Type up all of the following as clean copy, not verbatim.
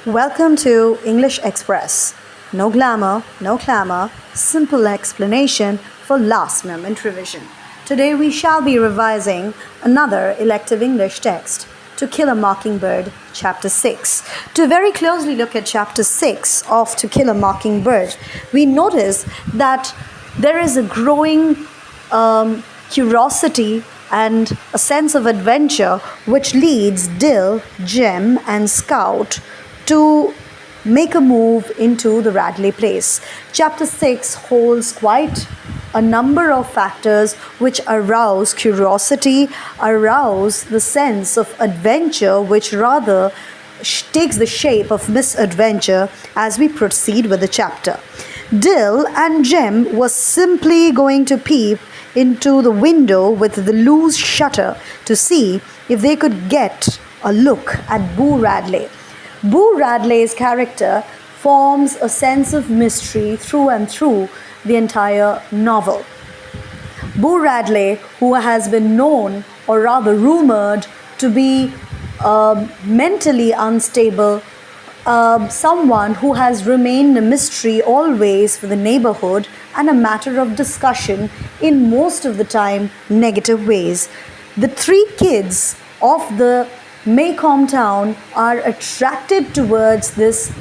Welcome to English Express. No glamour, no clamor, simple explanation for last moment revision. Today we shall be revising another elective English text, To Kill a Mockingbird, Chapter 6. To very closely look at Chapter 6 of To Kill a Mockingbird, we notice that there is a growing curiosity and a sense of adventure which leads Dill, Jem, and Scout to make a move into the Radley place. Chapter 6 holds quite a number of factors which arouse curiosity, arouse the sense of adventure, which rather takes the shape of misadventure as we proceed with the chapter. Dill and Jem was simply going to peep into the window with the loose shutter to see if they could get a look at Boo Radley. Boo Radley's character forms a sense of mystery through and through the entire novel. Boo Radley, who has been known, or rather rumored, to be mentally unstable, someone who has remained a mystery always for the neighborhood and a matter of discussion in most of the time negative ways. The three kids of the Maycomb town are attracted towards this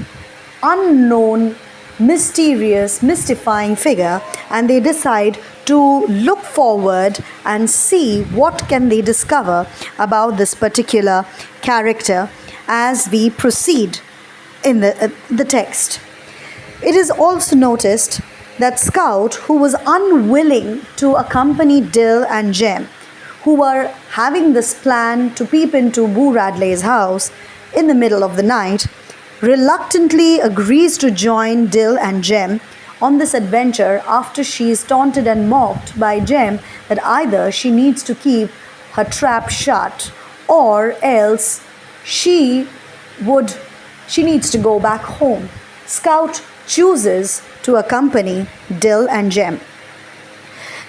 unknown, mysterious, mystifying figure, and they decide to look forward and see what can they discover about this particular character as we proceed in the text. It is also noticed that Scout, who was unwilling to accompany Dill and Jem, who were having this plan to peep into Boo Radley's house in the middle of the night, reluctantly agrees to join Dill and Jem on this adventure after she is taunted and mocked by Jem that either she needs to keep her trap shut or else she needs to go back home. Scout chooses to accompany Dill and Jem.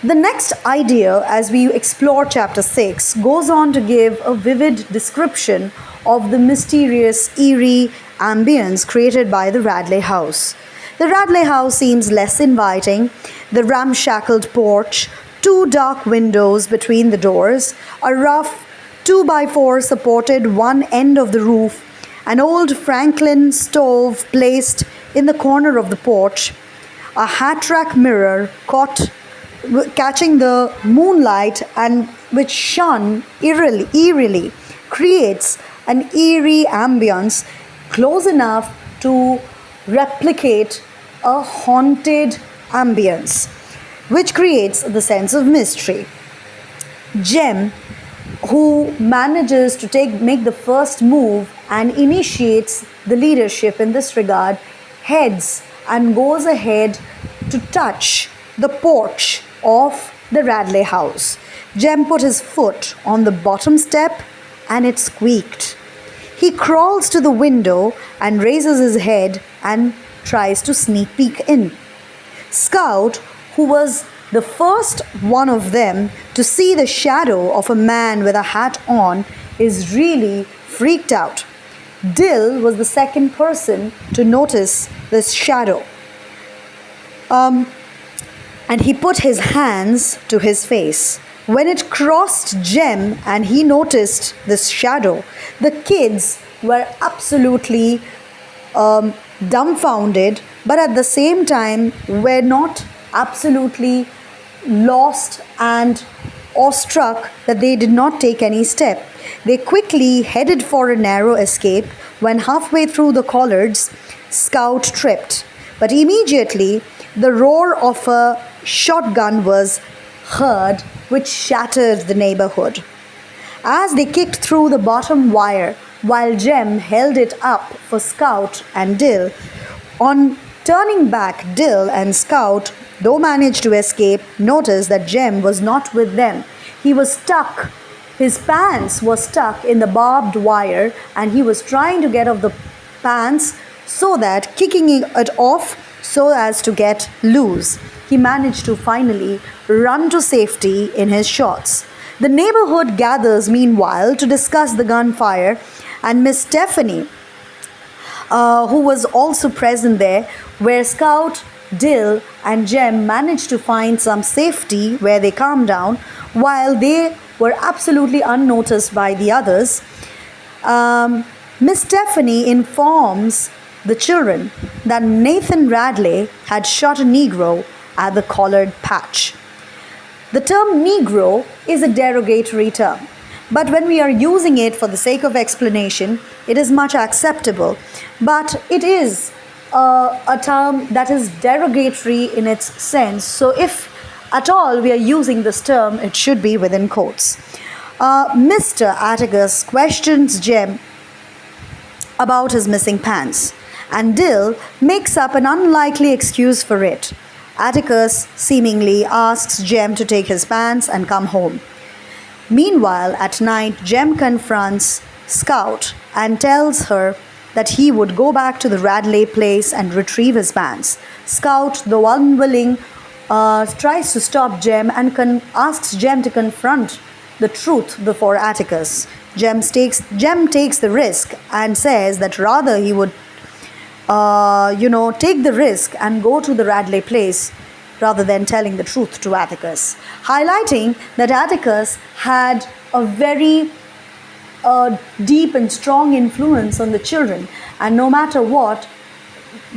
The next idea, as we explore Chapter 6, goes on to give a vivid description of the mysterious, eerie ambience created by the Radley house. The Radley house seems less inviting. The ramshackled porch, two dark windows between the doors, a rough 2x4 supported one end of the roof, an old Franklin stove placed in the corner of the porch, a hat-rack mirror catching the moonlight and which shone eerily creates an eerie ambience close enough to replicate a haunted ambience, which creates the sense of mystery. Jem, who manages to make the first move and initiates the leadership in this regard, heads and goes ahead to touch the porch of the Radley house. Jem put his foot on the bottom step and it squeaked. He crawls to the window and raises his head and tries to sneak peek in. Scout, who was the first one of them to see the shadow of a man with a hat on, is really freaked out. Dill was the second person to notice this shadow. And he put his hands to his face. When it crossed Jem and he noticed this shadow, the kids were absolutely dumbfounded, but at the same time were not absolutely lost and awestruck that they did not take any step. They quickly headed for a narrow escape. When halfway through the collards, Scout tripped, but immediately the roar of a shotgun was heard, which shattered the neighborhood. As they kicked through the bottom wire, while Jem held it up for Scout and Dill, on turning back, Dill and Scout, though managed to escape, noticed that Jem was not with them. He was stuck. His pants were stuck in the barbed wire, and he was trying to get off the pants so that kicking it off so as to get loose. He managed to finally run to safety in his shorts. The neighborhood gathers meanwhile to discuss the gunfire, and Miss Stephanie who was also present there, where Scout, Dill, and Jem managed to find some safety where they calmed down while they were absolutely unnoticed by the others. Miss Stephanie informs the children that Nathan Radley had shot a Negro at the collared patch. The term Negro is a derogatory term, but when we are using it for the sake of explanation, it is much acceptable. But it is a term that is derogatory in its sense. So if at all we are using this term, it should be within quotes. Mr. Atticus questions Jem about his missing pants, and Dill makes up an unlikely excuse for it. Atticus seemingly asks Jem to take his pants and come home. Meanwhile, at night, Jem confronts Scout and tells her that he would go back to the Radley place and retrieve his pants. Scout, though unwilling, tries to stop Jem and asks Jem to confront the truth before Atticus. Jem takes the risk and says that rather he would take the risk and go to the Radley place rather than telling the truth to Atticus, highlighting that Atticus had a very deep and strong influence on the children, and no matter what,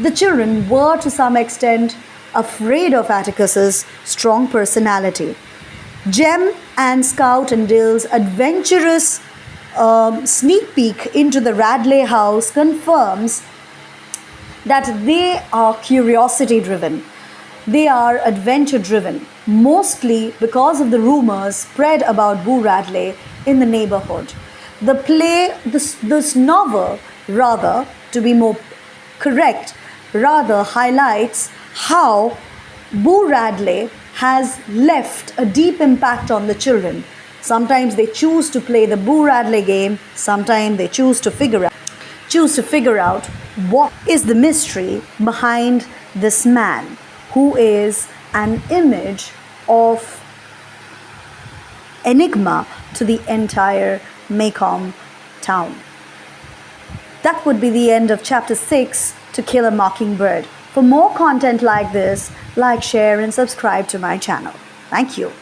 the children were to some extent afraid of Atticus's strong personality. Jem and Scout and Dill's adventurous sneak peek into the Radley house confirms that they are curiosity driven. They are adventure driven, mostly because of the rumors spread about Boo Radley in the neighborhood. The play, this novel, rather, to be more correct, rather highlights how Boo Radley has left a deep impact on the children. Sometimes they choose to play the Boo Radley game, sometimes they choose to figure out what is the mystery behind this man who is an image of enigma to the entire Maycomb town. That would be the end of chapter 6 to Kill a Mockingbird. For more content like this, like, share and subscribe to my channel. Thank you.